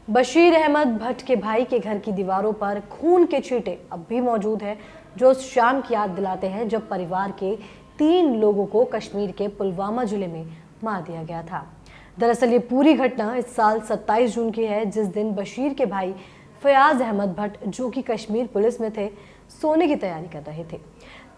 बशीर अहमद भट्ट के भाई के घर की दीवारों पर खून के छींटे अब भी मौजूद हैं, जो उस शाम की याद दिलाते हैं जब परिवार के 3 लोगों को कश्मीर के पुलवामा जिले में मार दिया गया था। दरअसल ये पूरी घटना इस साल 27 जून की है, जिस दिन बशीर के भाई फयाज अहमद भट्ट, जो कि कश्मीर पुलिस में थे, सोने की तैयारी कर रहे थे।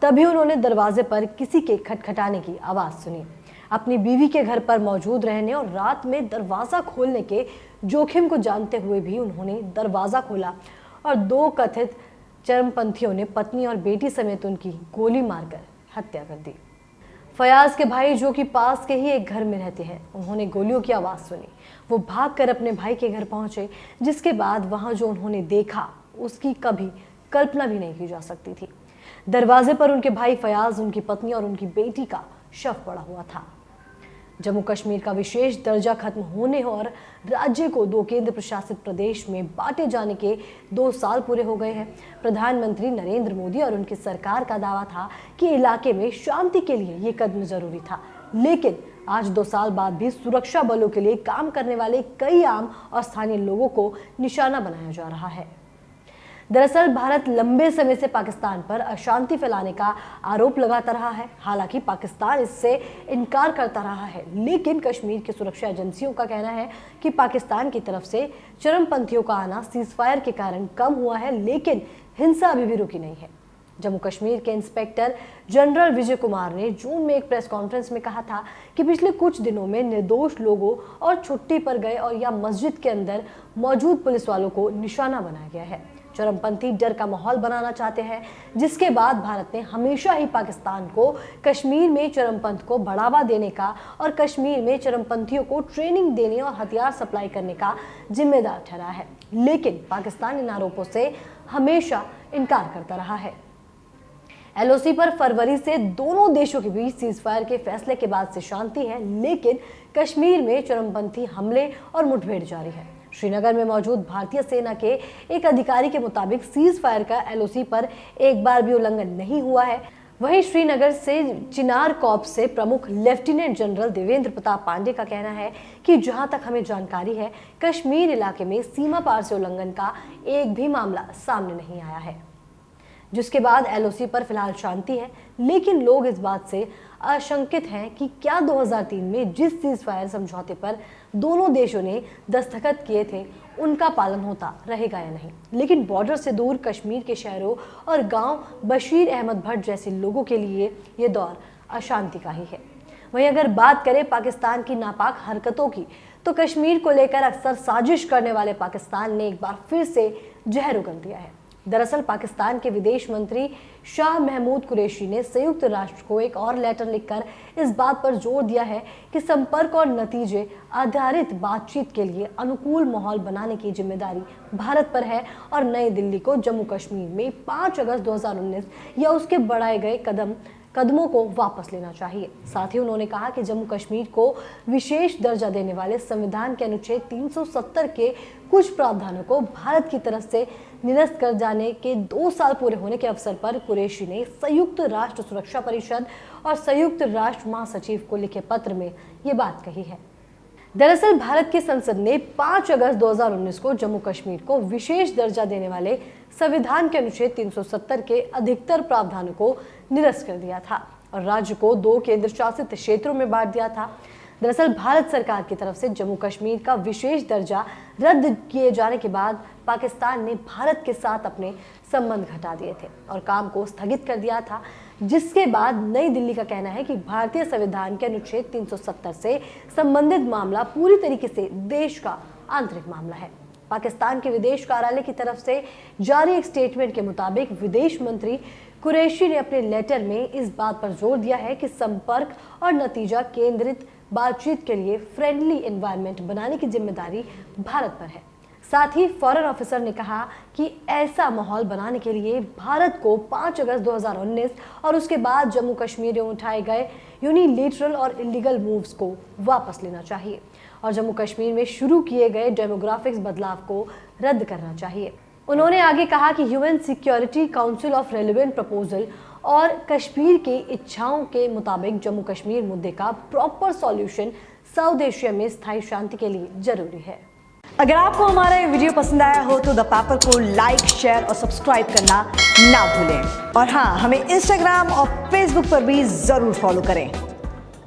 तभी उन्होंने दरवाजे पर किसी के खटखटाने की आवाज सुनी। अपनी बीवी के घर पर मौजूद रहने और रात में दरवाजा खोलने के जोखिम को जानते हुए भी उन्होंने दरवाजा खोला और 2 कथित चरमपंथियों ने पत्नी और बेटी समेत उनकी गोली मारकर हत्या कर दी। फयाज के भाई, जो कि पास के ही एक घर में रहते हैं, उन्होंने गोलियों की आवाज सुनी। वो भागकर अपने भाई के घर पहुंचे, जिसके बाद वहां जो उन्होंने देखा उसकी कभी कल्पना भी नहीं की जा सकती थी। दरवाजे पर उनके भाई फयाज, उनकी पत्नी और उनकी बेटी का शव पड़ा हुआ था। जम्मू कश्मीर का विशेष दर्जा खत्म होने और राज्य को 2 केंद्र प्रशासित प्रदेश में बांटे जाने के 2 साल पूरे हो गए हैं। प्रधानमंत्री नरेंद्र मोदी और उनकी सरकार का दावा था कि इलाके में शांति के लिए ये कदम जरूरी था, लेकिन आज 2 साल बाद भी सुरक्षा बलों के लिए काम करने वाले कई आम और स्थानीय लोगों को निशाना बनाया जा रहा है। दरअसल भारत लंबे समय से पाकिस्तान पर अशांति फैलाने का आरोप लगाता रहा है। हालांकि पाकिस्तान इससे इनकार करता रहा है, लेकिन कश्मीर की सुरक्षा एजेंसियों का कहना है कि पाकिस्तान की तरफ से चरमपंथियों का आना सीजफायर के कारण कम हुआ है, लेकिन हिंसा अभी भी रुकी नहीं है। जम्मू कश्मीर के इंस्पेक्टर जनरल विजय कुमार ने जून में एक प्रेस कॉन्फ्रेंस में कहा था कि पिछले कुछ दिनों में निर्दोष लोगों और छुट्टी पर गए और या मस्जिद के अंदर मौजूद पुलिस वालों को निशाना बनाया गया है। चरमपंथी डर का माहौल बनाना चाहते हैं, जिसके बाद भारत ने हमेशा ही पाकिस्तान को कश्मीर में चरमपंथ को बढ़ावा देने का और कश्मीर में चरमपंथियों को ट्रेनिंग देने और हथियार सप्लाई करने का जिम्मेदार ठहराया है, लेकिन पाकिस्तान इन आरोपों से हमेशा इनकार करता रहा है। एलओसी पर फरवरी से दोनों देशों के बीच सीजफायर के फैसले के बाद से शांति है, लेकिन कश्मीर में चरमपंथी हमले और मुठभेड़ जारी है। श्रीनगर में मौजूद भारतीय सेना के एक अधिकारी के मुताबिक सीज फायर का एलओसी पर एक बार भी उल्लंघन नहीं हुआ है। वहीं श्रीनगर से चिनार कॉर्प्स से प्रमुख लेफ्टिनेंट जनरल देवेंद्र प्रताप पांडे का कहना है कि जहां तक हमें जानकारी है, कश्मीर इलाके में सीमा पार से उल्लंघन का एक भी मामला सामने नहीं आया है, जिसके बाद एलओसी पर फिलहाल शांति है। लेकिन लोग इस बात से आशंकित हैं कि क्या 2003 में जिस सीजफायर समझौते पर दोनों देशों ने दस्तखत किए थे, उनका पालन होता रहेगा या नहीं। लेकिन बॉर्डर से दूर कश्मीर के शहरों और गांव बशीर अहमद भट्ट जैसे लोगों के लिए ये दौर अशांति का ही है। वहीं अगर बात करें पाकिस्तान की नापाक हरकतों की, तो कश्मीर को लेकर अक्सर साजिश करने वाले पाकिस्तान ने एक बार फिर से जहर उगल दिया है। दरअसल पाकिस्तान के विदेश मंत्री शाह महमूद कुरैशी ने संयुक्त राष्ट्र को एक और लेटर लिखकर इस बात पर जोर दिया है कि संपर्क और नतीजे आधारित बातचीत के लिए अनुकूल माहौल बनाने की जिम्मेदारी भारत पर है और नई दिल्ली को जम्मू कश्मीर में 5 अगस्त 2019 या उसके बढ़ाए गए कदमों को वापस लेना चाहिए। साथ ही उन्होंने कहा कि जम्मू कश्मीर को विशेष दर्जा देने वाले संविधान के अनुच्छेद 370 के कुछ प्रावधानों को भारत की तरफ से निरस्त कर जाने के 2 साल पूरे होने के अवसर पर कुरैशी ने संयुक्त राष्ट्र सुरक्षा परिषद और संयुक्त राष्ट्र महासचिव को लिखे पत्र में ये बात कही है। दरअसल भारत की संसद ने 5 अगस्त 2019 को जम्मू कश्मीर को विशेष दर्जा देने वाले संविधान के अनुच्छेद 370 के अधिकतर प्रावधानों को निरस्त कर दिया था और राज्य को 2 केंद्र शासित क्षेत्रों में बांट दिया था। दरअसल भारत सरकार की तरफ से जम्मू कश्मीर का विशेष दर्जा रद्द किए जाने के बाद पाकिस्तान ने भारत के साथ अपने संबंध घटा दिए थे और काम को स्थगित कर दिया था, जिसके बाद नई दिल्ली का कहना है कि भारतीय संविधान के अनुच्छेद 370 से संबंधित मामला पूरी तरीके से देश का आंतरिक मामला है। पाकिस्तान के विदेश कार्यालय की तरफ से जारी एक स्टेटमेंट के मुताबिक विदेश मंत्री कुरैशी ने अपने लेटर में इस बात पर जोर दिया है कि संपर्क और नतीजा केंद्रित बातचीत के लिए फ्रेंडली एनवायरनमेंट बनाने की जिम्मेदारी भारत पर है। साथ ही फॉरेन ऑफिसर ने कहा कि ऐसा माहौल बनाने के लिए भारत को 5 अगस्त 2019 और उसके बाद जम्मू कश्मीर में उठाए गए यूनिलेटरल और इलीगल मूव्स को वापस लेना चाहिए और जम्मू कश्मीर में शुरू किए गए डेमोग्राफिक्स बदलाव को रद्द करना चाहिए। उन्होंने आगे कहा कि UN security council of relevant proposal और कश्मीर की इच्छाओं के मुताबिक जम्मू कश्मीर मुद्दे का प्रॉपर सॉल्यूशन साउथ एशिया में स्थायी शांति के लिए जरूरी है। अगर आपको हमारा ये वीडियो पसंद आया हो तो द पेपर को लाइक, शेयर और सब्सक्राइब करना ना भूलें। और हाँ, हमें इंस्टाग्राम और फेसबुक पर भी जरूर फॉलो करें।